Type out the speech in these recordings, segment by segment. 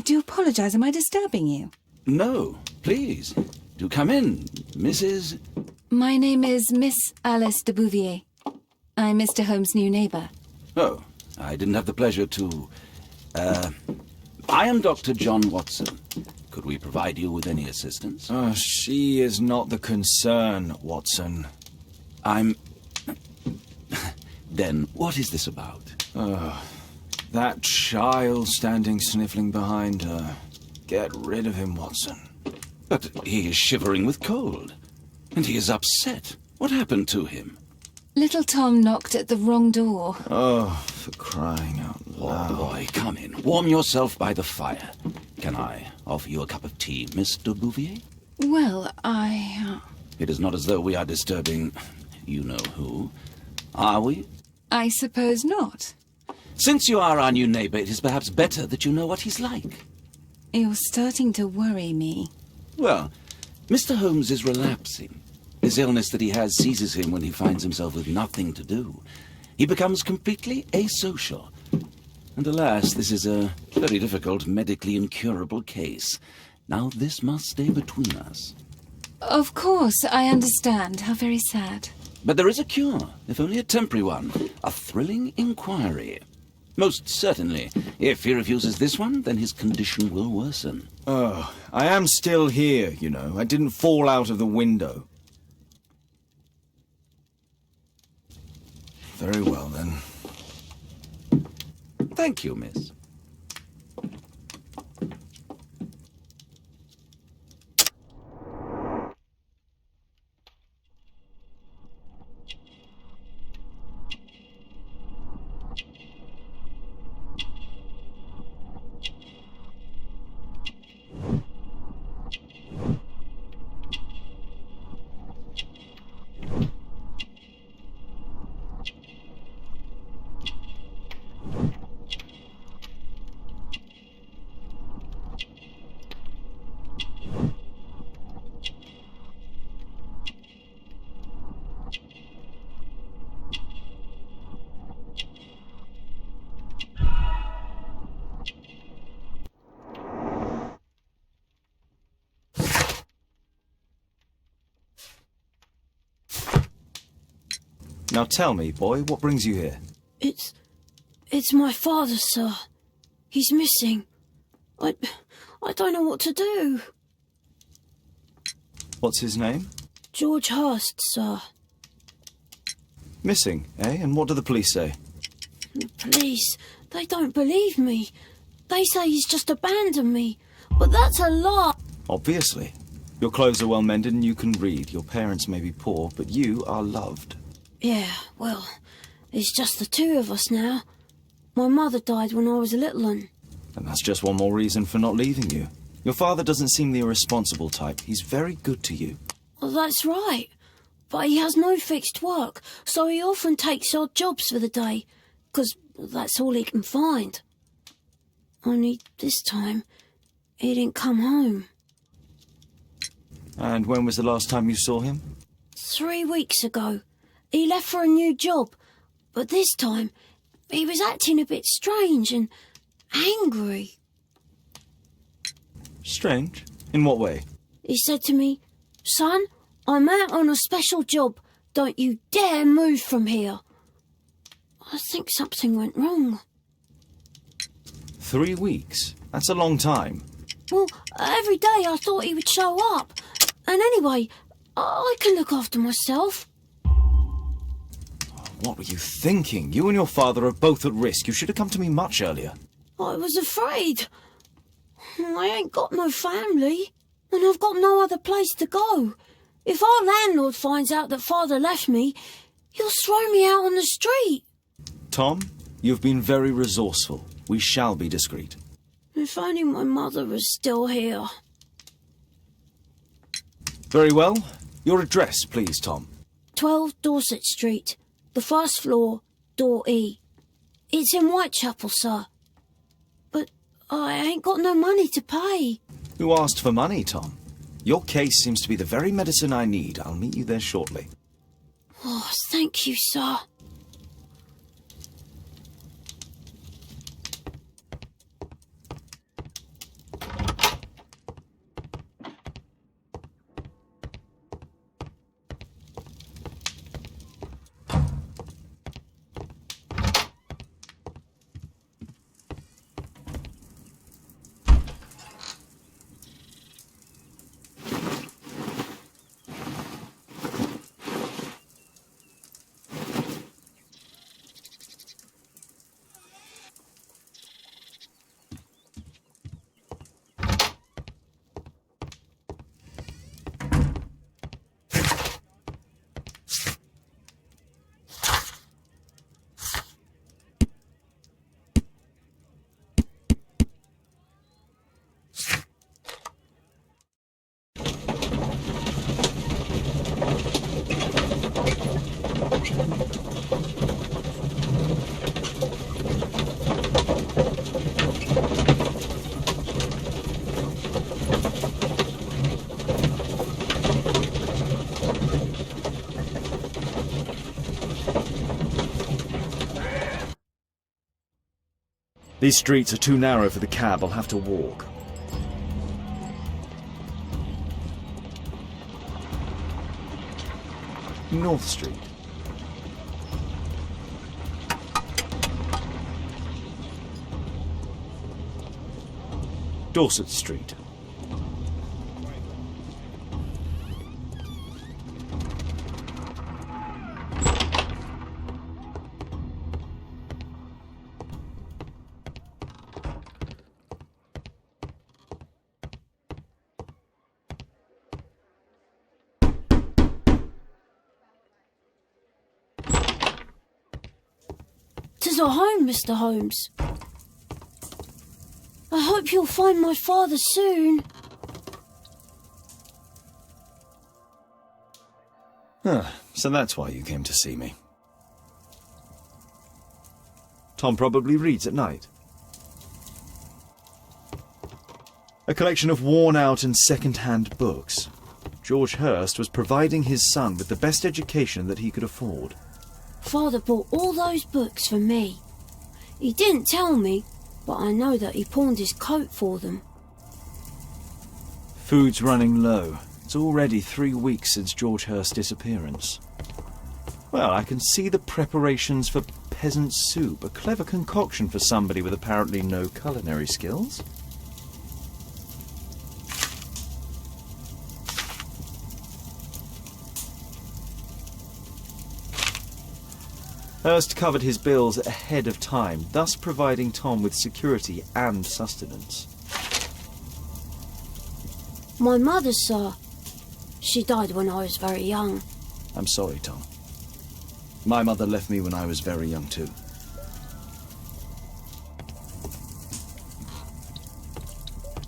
do apologise. Am I disturbing you? No, please. Do come in, Mrs. My name is Miss Alice de Bouvier. I'm Mr. Holmes' new neighbour. Oh, I didn't have the pleasure to... I am Dr. John Watson. Could we provide you with any assistance? She is not the concern, Watson. Then what is this about? That child standing sniffling behind her. Get rid of him, Watson. But he is shivering with cold. And he is upset. What happened to him? Little Tom knocked at the wrong door. Oh, for crying out loud. Oh, boy, come in. Warm yourself by the fire. Can I offer you a cup of tea, Miss de Bouvier? Well, It is not as though we are disturbing you-know-who, are we? I suppose not. Since you are our new neighbour, it is perhaps better that you know what he's like. You're starting to worry me. Well, Mr. Holmes is relapsing. This illness that he has seizes him when he finds himself with nothing to do. He becomes completely asocial. And alas, this is a very difficult, medically incurable case. Now this must stay between us. Of course, I understand. How very sad. But there is a cure, if only a temporary one. A thrilling inquiry. Most certainly. If he refuses this one, then his condition will worsen. Oh, I am still here, you know. I didn't fall out of the window. Very well, then. Thank you, miss. Now tell me, boy, what brings you here? It's my father, sir. He's missing. I don't know what to do. What's his name? George Hurst, sir. Missing, eh? And what do the police say? The police, they don't believe me. They say he's just abandoned me. But that's a lie. Obviously. Your clothes are well mended and you can read. Your parents may be poor, but you are loved. Yeah, well, it's just the two of us now. My mother died when I was a little one. And that's just one more reason for not leaving you. Your father doesn't seem the irresponsible type. He's very good to you. Well, that's right. But he has no fixed work, so he often takes odd jobs for the day, 'cause that's all he can find. Only this time, he didn't come home. And when was the last time you saw him? 3 weeks ago. He left for a new job, but this time he was acting a bit strange and angry. Strange? In what way? He said to me, "Son, I'm out on a special job. Don't you dare move from here." I think something went wrong. 3 weeks? That's a long time. Well, every day I thought he would show up. And anyway, I can look after myself. What were you thinking? You and your father are both at risk. You should have come to me much earlier. I was afraid. I ain't got no family, and I've got no other place to go. If our landlord finds out that Father left me, he'll throw me out on the street. Tom, you've been very resourceful. We shall be discreet. If only my mother was still here. Very well. Your address, please, Tom. 12 Dorset Street, the first floor, door E. It's in Whitechapel, sir. But I ain't got no money to pay. Who asked for money, Tom? Your case seems to be the very medicine I need. I'll meet you there shortly. Oh, thank you, sir. These streets are too narrow for the cab. I'll have to walk. North Street. Dorset Street. "'Tis our home, Mr. Holmes. I hope you'll find my father soon." So that's why you came to see me. Tom probably reads at night. A collection of worn-out and second-hand books. George Hurst was providing his son with the best education that he could afford. Father bought all those books for me. He didn't tell me, but I know that he pawned his coat for them. Food's running low. It's already 3 weeks since George Hurst's disappearance. Well, I can see the preparations for peasant soup, a clever concoction for somebody with apparently no culinary skills. Hurst covered his bills ahead of time, thus providing Tom with security and sustenance. My mother, sir. She died when I was very young. I'm sorry, Tom. My mother left me when I was very young too.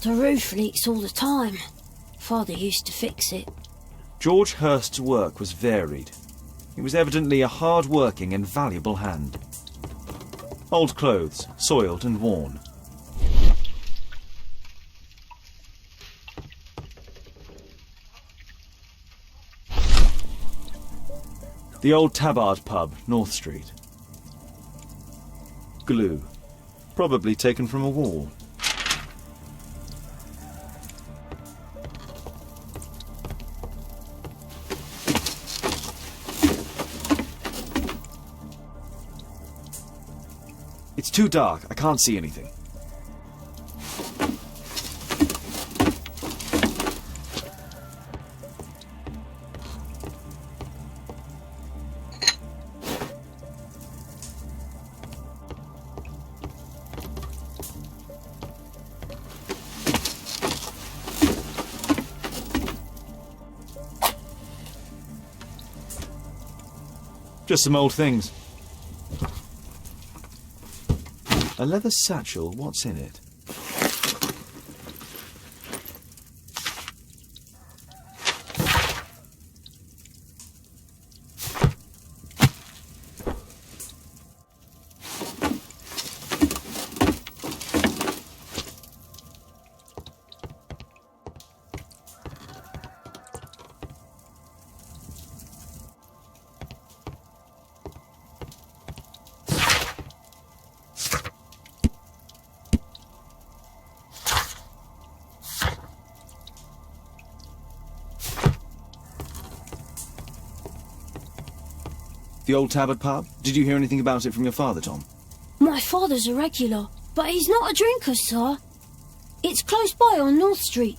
The roof leaks all the time. Father used to fix it. George Hurst's work was varied. He was evidently a hard-working and valuable hand. Old clothes, soiled and worn. The old Tabard pub, North Street. Glue. Probably taken from a wall. It's too dark. I can't see anything. Just some old things. A leather satchel, what's in it? The old Tabard pub? Did you hear anything about it from your father, Tom? My father's a regular, but he's not a drinker, sir. It's close by on North Street.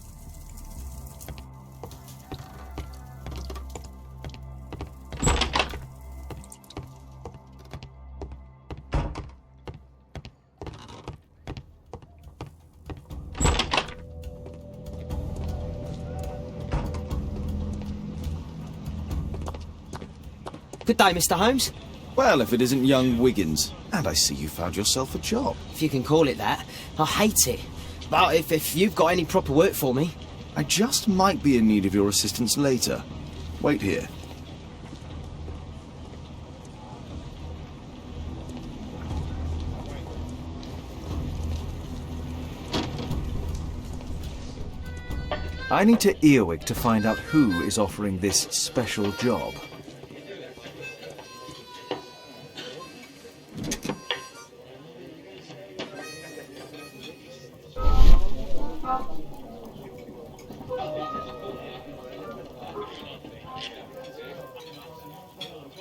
Good day, Mr. Holmes. Well, if it isn't young Wiggins. And I see you found yourself a job. If you can call it that. I hate it. But if you've got any proper work for me... I just might be in need of your assistance later. Wait here. I need to earwig to find out who is offering this special job.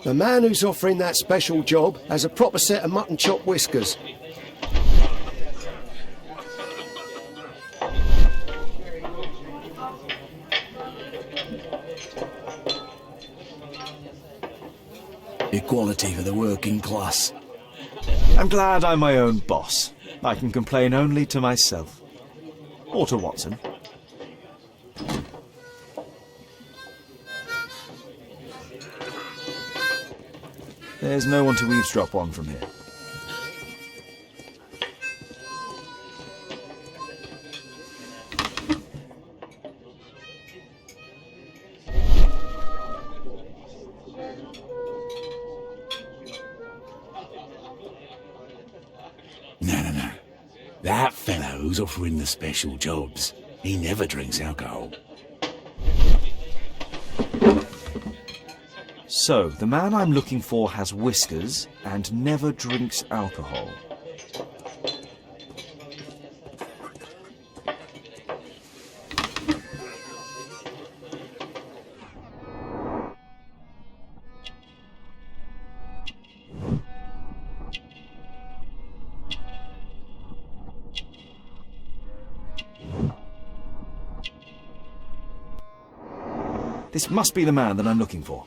The man who's offering that special job has a proper set of mutton chop whiskers. Equality for the working class. I'm glad I'm my own boss. I can complain only to myself. Or to Watson. There's no one to eavesdrop on from here. No. That fellow who's offering the special jobs, he never drinks alcohol. So, the man I'm looking for has whiskers and never drinks alcohol. This must be the man that I'm looking for.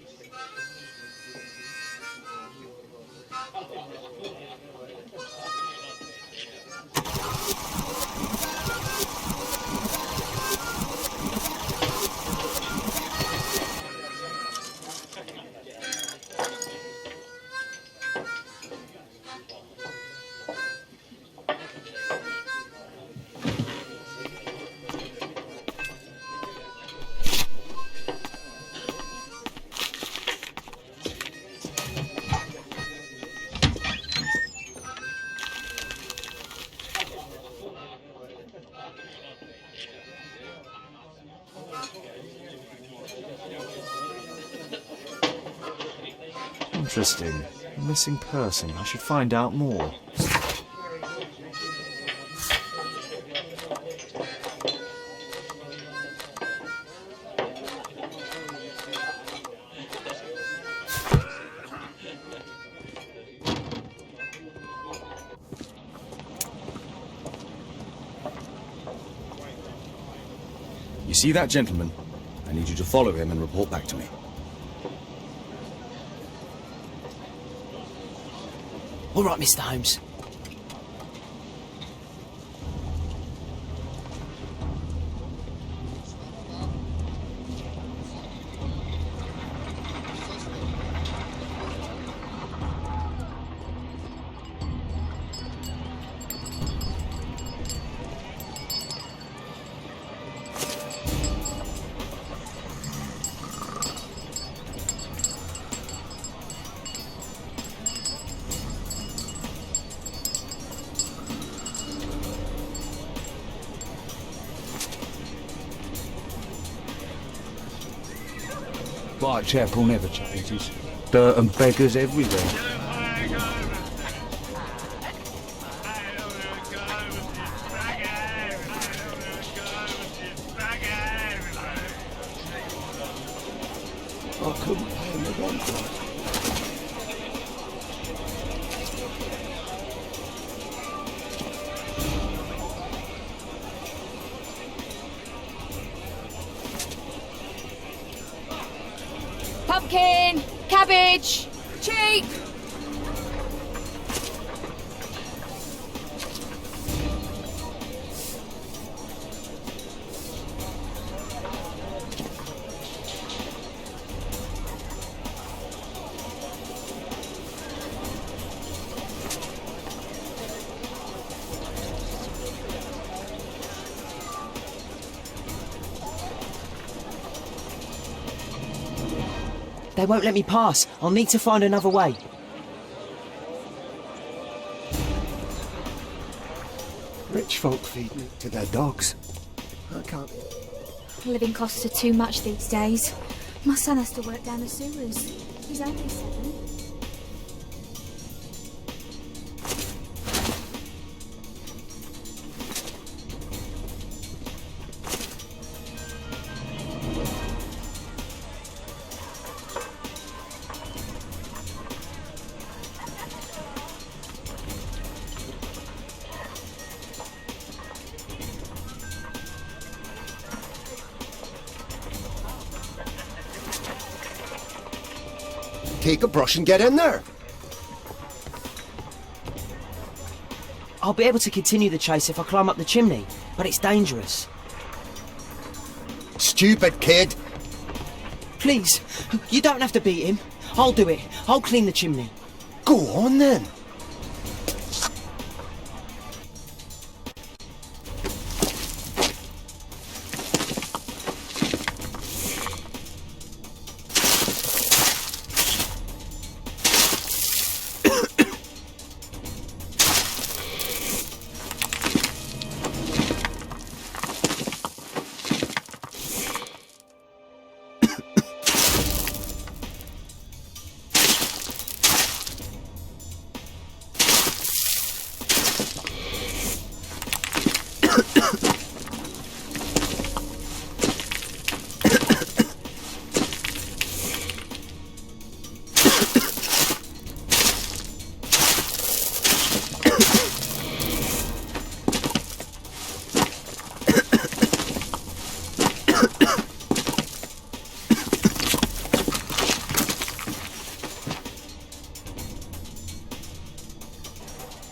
Interesting. A missing person. I should find out more. You see that gentleman? I need you to follow him and report back to me. All right, Mr. Holmes. Whitechapel never changes. Dirt and beggars everywhere. I couldn't pay him the rent. Pumpkin! Cabbage! Cheap! They won't let me pass. I'll need to find another way. Rich folk feed me to their dogs. I can't... Living costs are too much these days. My son has to work down the sewers. He's only 7. Take a brush and get in there. I'll be able to continue the chase if I climb up the chimney, but it's dangerous. Stupid kid. Please, you don't have to beat him. I'll do it. I'll clean the chimney. Go on then.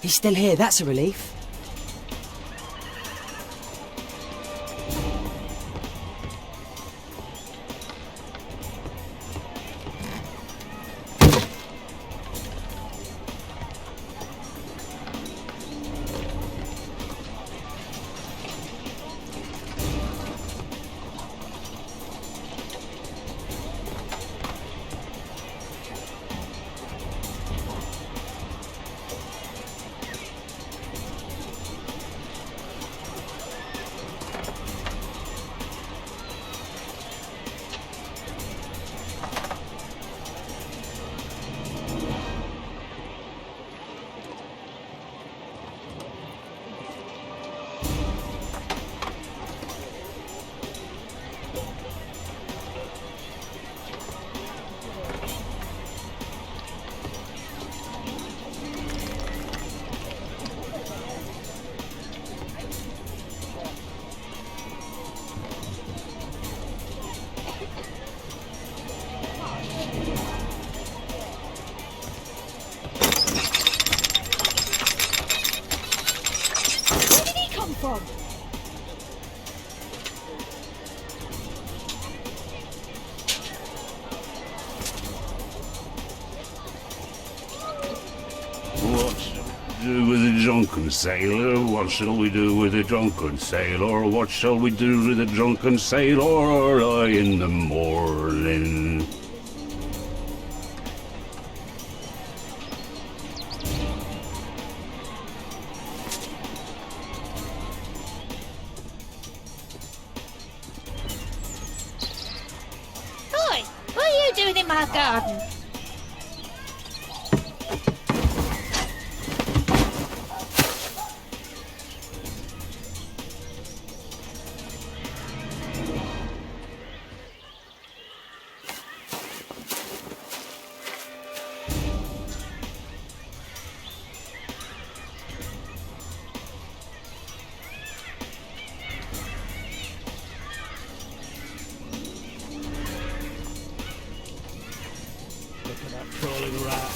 He's still here, that's a relief. Do with a drunken sailor? What shall we do with a drunken sailor? What shall we do with a drunken sailor in the morning? Oi! What are you doing in my garden? Crawling rat.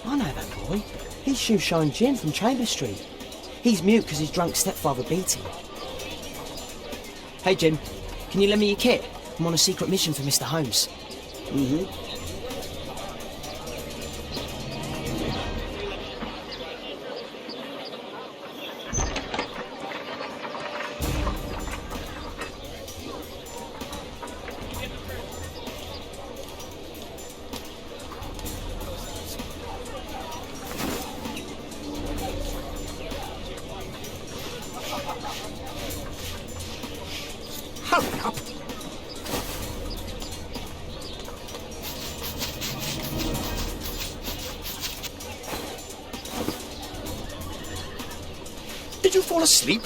I know that boy. He's Shoeshine Jim from Chambers Street. He's mute because his drunk stepfather beat him. Hey Jim, can you lend me your kit? I'm on a secret mission for Mr. Holmes. you fall asleep?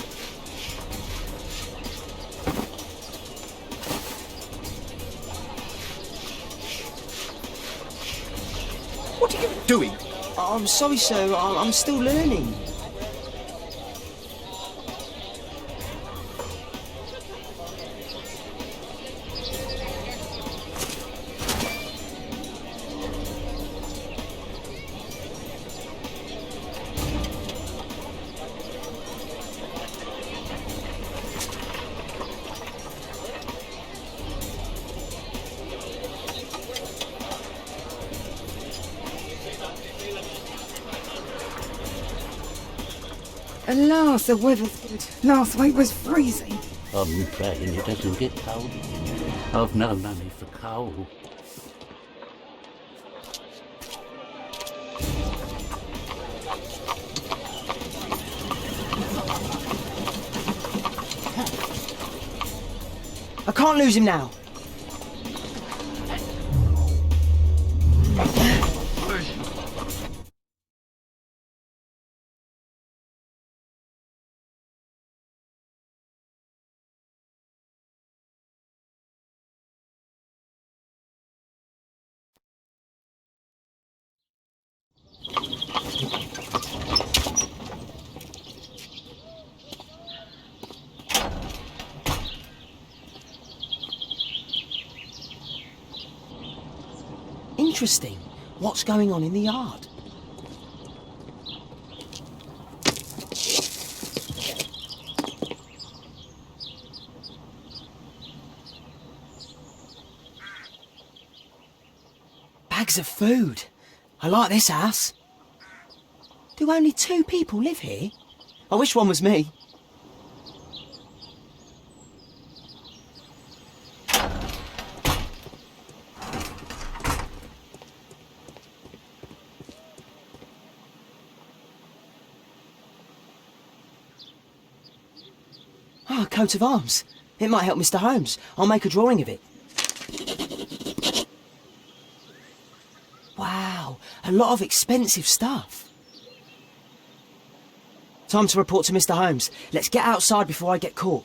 What are you doing? I'm sorry, sir. I'm still learning. Alas, the weather's good. Last week was freezing. I'm praying it doesn't get cold again. I've no money for coal. I can't lose him now. Interesting. What's going on in the yard? Bags of food. I like this house. Do only 2 people live here? I wish one was me. Ah, a coat of arms. It might help Mr. Holmes. I'll make a drawing of it. Wow, a lot of expensive stuff. Time to report to Mr. Holmes. Let's get outside before I get caught.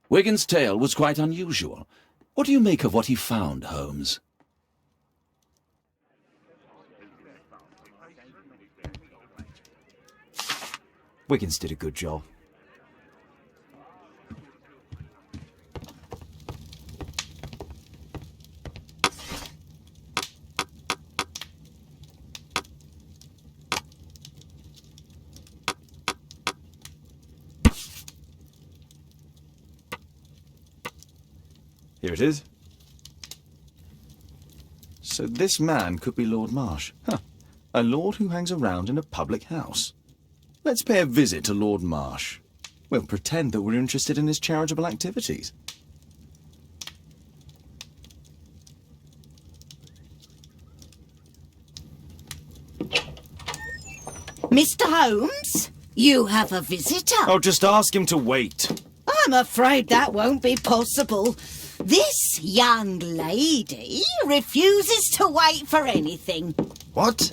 Wigan's tale was quite unusual. What do you make of what he found, Holmes? Wiggins did a good job. Here it is. So this man could be Lord Marsh. Huh. A lord who hangs around in a public house. Let's pay a visit to Lord Marsh. We'll pretend that we're interested in his charitable activities. Mr. Holmes, you have a visitor. Oh, just ask him to wait. I'm afraid that won't be possible. This young lady refuses to wait for anything. What?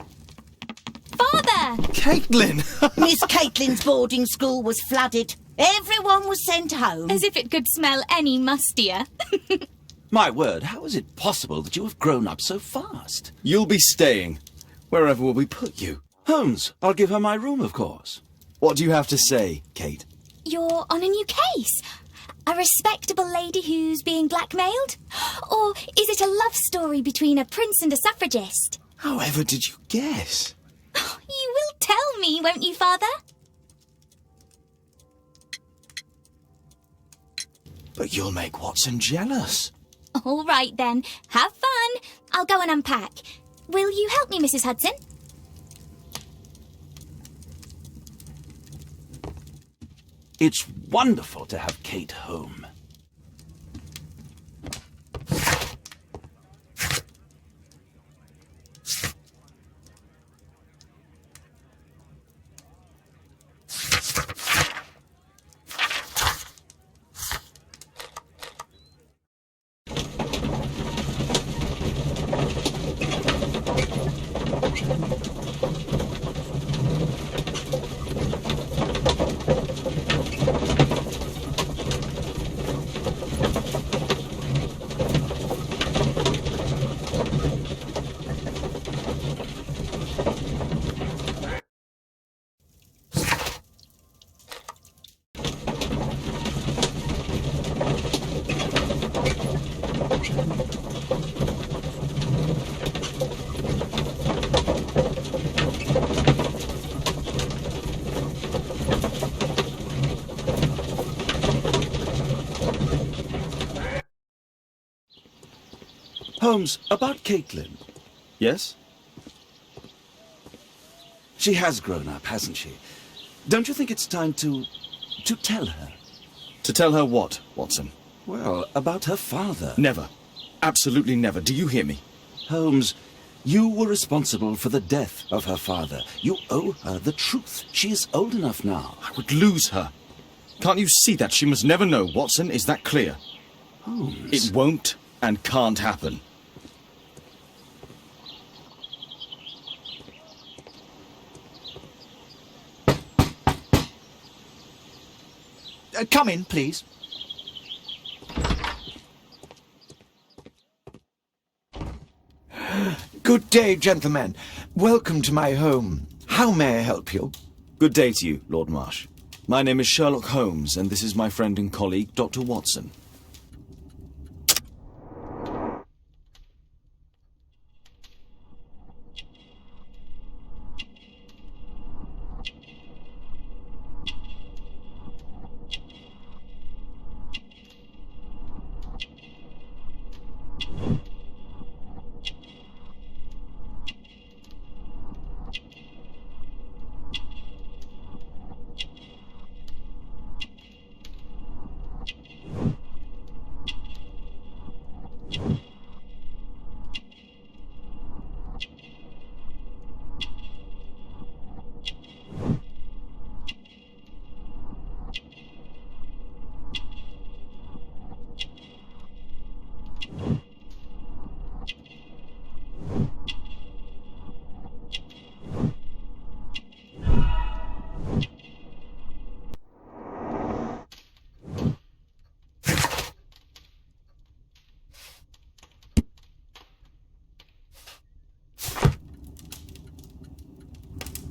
Father! Caitlin! Miss Caitlin's boarding school was flooded. Everyone was sent home. As if it could smell any mustier. My word, how is it possible that you have grown up so fast? You'll be staying. Wherever will we put you? Holmes, I'll give her my room, of course. What do you have to say, Kate? You're on a new case. A respectable lady who's being blackmailed? Or is it a love story between a prince and a suffragist? However did you guess? You will tell me, won't you, Father? But you'll make Watson jealous. All right, then. Have fun. I'll go and unpack. Will you help me, Mrs. Hudson? It's wonderful to have Kate home. Holmes, about Caitlin. Yes? She has grown up, hasn't she? Don't you think it's time to tell her? To tell her what, Watson? Well, about her father. Never. Absolutely never. Do you hear me? Holmes, you were responsible for the death of her father. You owe her the truth. She is old enough now. I would lose her. Can't you see that? She must never know, Watson. Is that clear? Holmes. It won't and can't happen. Come in, please. Good day, gentlemen. Welcome to my home. How may I help you? Good day to you, Lord Marsh. My name is Sherlock Holmes, and this is my friend and colleague, Dr. Watson.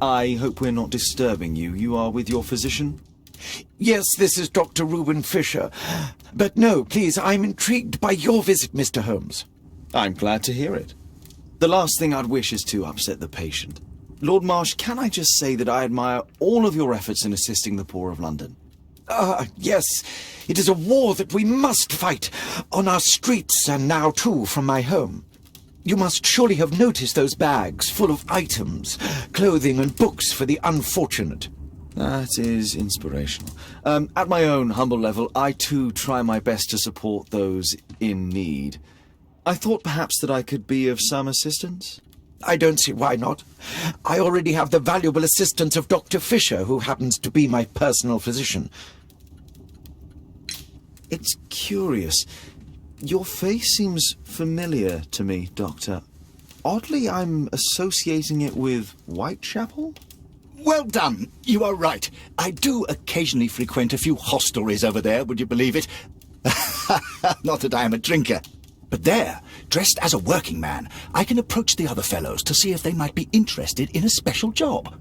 I hope we're not disturbing you. You are with your physician? Yes, this is Dr. Reuben Fisher. But no, please, I'm intrigued by your visit, Mr. Holmes. I'm glad to hear it. The last thing I'd wish is to upset the patient. Lord Marsh, can I just say that I admire all of your efforts in assisting the poor of London? Yes. It is a war that we must fight on our streets and now, too, from my home. You must surely have noticed those bags full of items, clothing and books for the unfortunate. That is inspirational. At my own humble level, I too try my best to support those in need. I thought perhaps that I could be of some assistance. I don't see why not. I already have the valuable assistance of Dr. Fisher, who happens to be my personal physician. It's curious. Your face seems familiar to me, Doctor. Oddly, I'm associating it with Whitechapel? Well done. You are right. I do occasionally frequent a few hostelries over there, would you believe it? Not that I am a drinker. But there, dressed as a working man, I can approach the other fellows to see if they might be interested in a special job.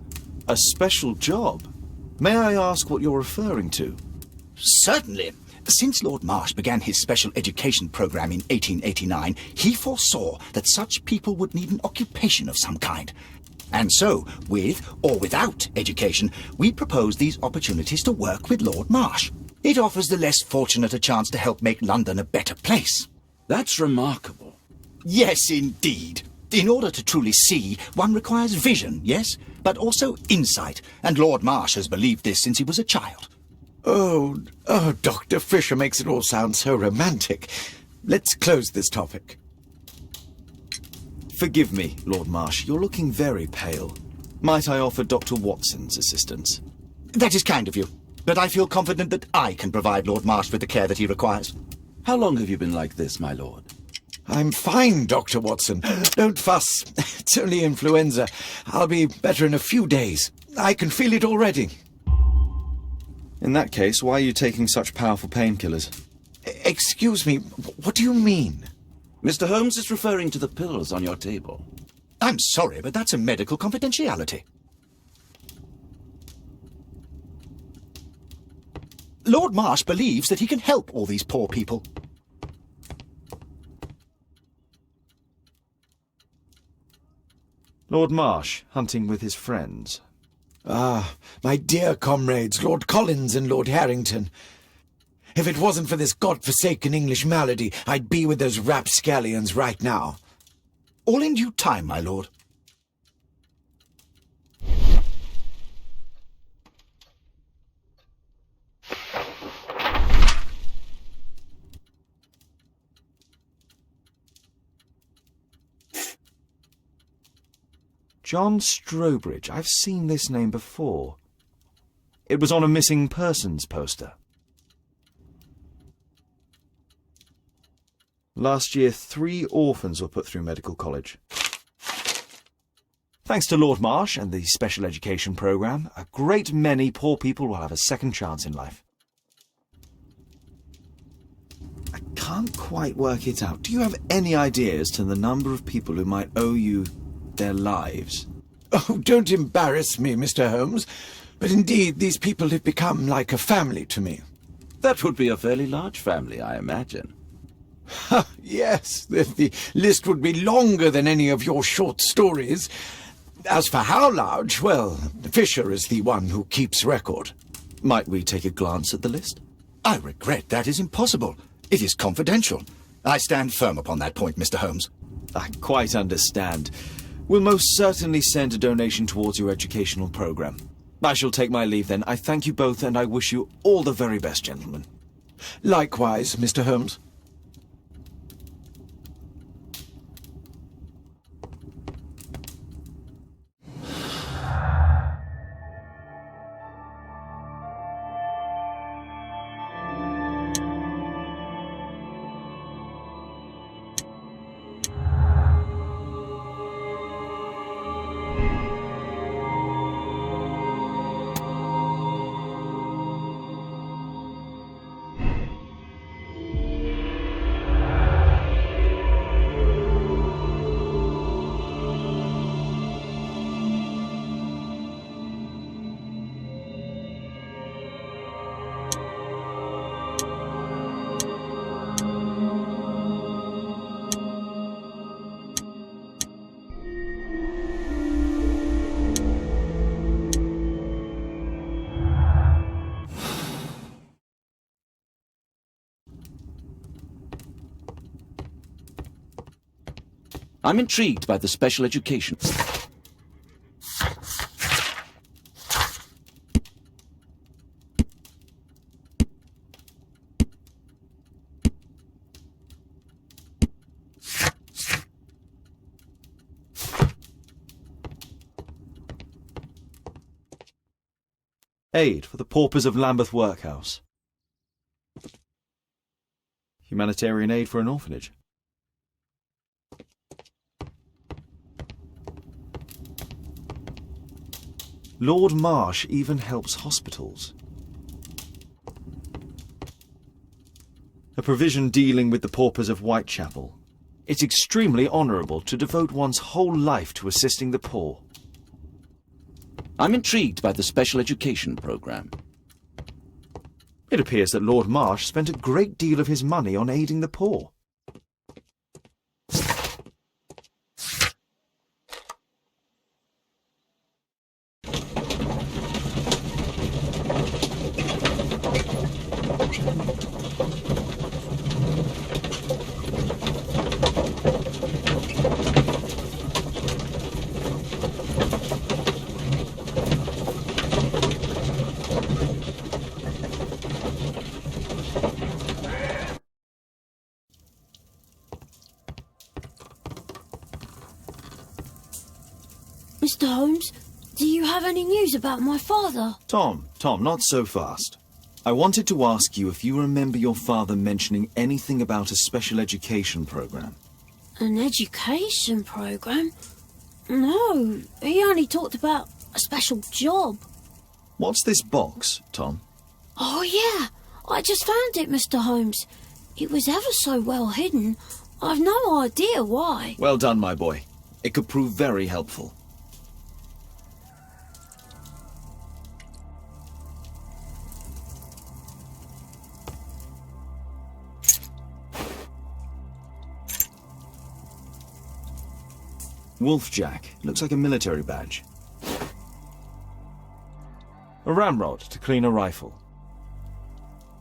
A special job? May I ask what you're referring to? Certainly. Since Lord Marsh began his special education program in 1889, he foresaw that such people would need an occupation of some kind. And so, with or without education, we propose these opportunities to work with Lord Marsh. It offers the less fortunate a chance to help make London a better place. That's remarkable. Yes, indeed. In order to truly see, one requires vision, yes, but also insight, and Lord Marsh has believed this since he was a child. Oh, Dr. Fisher makes it all sound so romantic. Let's close this topic. Forgive me, Lord Marsh. You're looking very pale. Might I offer Dr. Watson's assistance? That is kind of you, but I feel confident that I can provide Lord Marsh with the care that he requires. How long have you been like this, my lord? I'm fine, Dr. Watson. Don't fuss. It's only influenza. I'll be better in a few days. I can feel it already. In that case, why are you taking such powerful painkillers? Excuse me, what do you mean? Mr. Holmes is referring to the pills on your table. I'm sorry, but that's a medical confidentiality. Lord Marsh believes that he can help all these poor people. Lord Marsh, hunting with his friends. Ah, my dear comrades, Lord Collins and Lord Harrington. If it wasn't for this godforsaken English malady, I'd be with those rapscallions right now. All in due time, my lord. John Strobridge. I've seen this name before. It was on a missing persons poster. Last year, 3 orphans were put through medical college. Thanks to Lord Marsh and the special education programme, a great many poor people will have a second chance in life. I can't quite work it out. Do you have any idea as to the number of people who might owe you their lives? Oh, don't embarrass me, Mr. Holmes. But indeed, these people have become like a family to me. That would be a fairly large family, I imagine. Yes, the list would be longer than any of your short stories. As for how large, well, Fisher is the one who keeps record. Might we take a glance at the list? I regret that is impossible. It is confidential. I stand firm upon that point, Mr. Holmes. I quite understand. We'll most certainly send a donation towards your educational programme. I shall take my leave then. I thank you both, and I wish you all the very best, gentlemen. Likewise, Mr. Holmes. I'm intrigued by the special education. Aid for the paupers of Lambeth Workhouse. Humanitarian aid for an orphanage. Lord Marsh even helps hospitals. A provision dealing with the paupers of Whitechapel. It's extremely honourable to devote one's whole life to assisting the poor. I'm intrigued by the special education programme. It appears that Lord Marsh spent a great deal of his money on aiding the poor. Mr. Holmes, do you have any news about my father? Tom, not so fast. I wanted to ask you if you remember your father mentioning anything about a special education program. An education program? No, he only talked about a special job. What's this box, Tom? Oh, yeah. I just found it, Mr. Holmes. It was ever so well hidden. I've no idea why. Well done, my boy. It could prove very helpful. Wolfjack. Looks like a military badge. A ramrod to clean a rifle.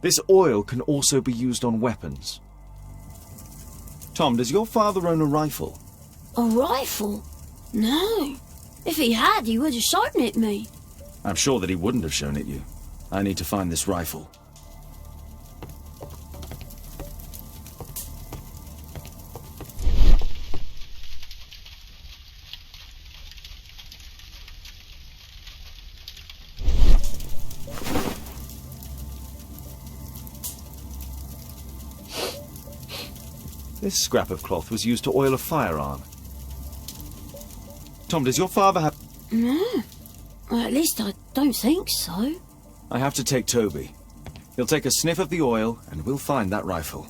This oil can also be used on weapons. Tom, does your father own a rifle? A rifle? No. If he had, he would have shown it me. I'm sure that he wouldn't have shown it you. I need to find this rifle. This scrap of cloth was used to oil a firearm. Tom, does your father have... No. Well, at least I don't think so. I have to take Toby. He'll take a sniff of the oil, and we'll find that rifle.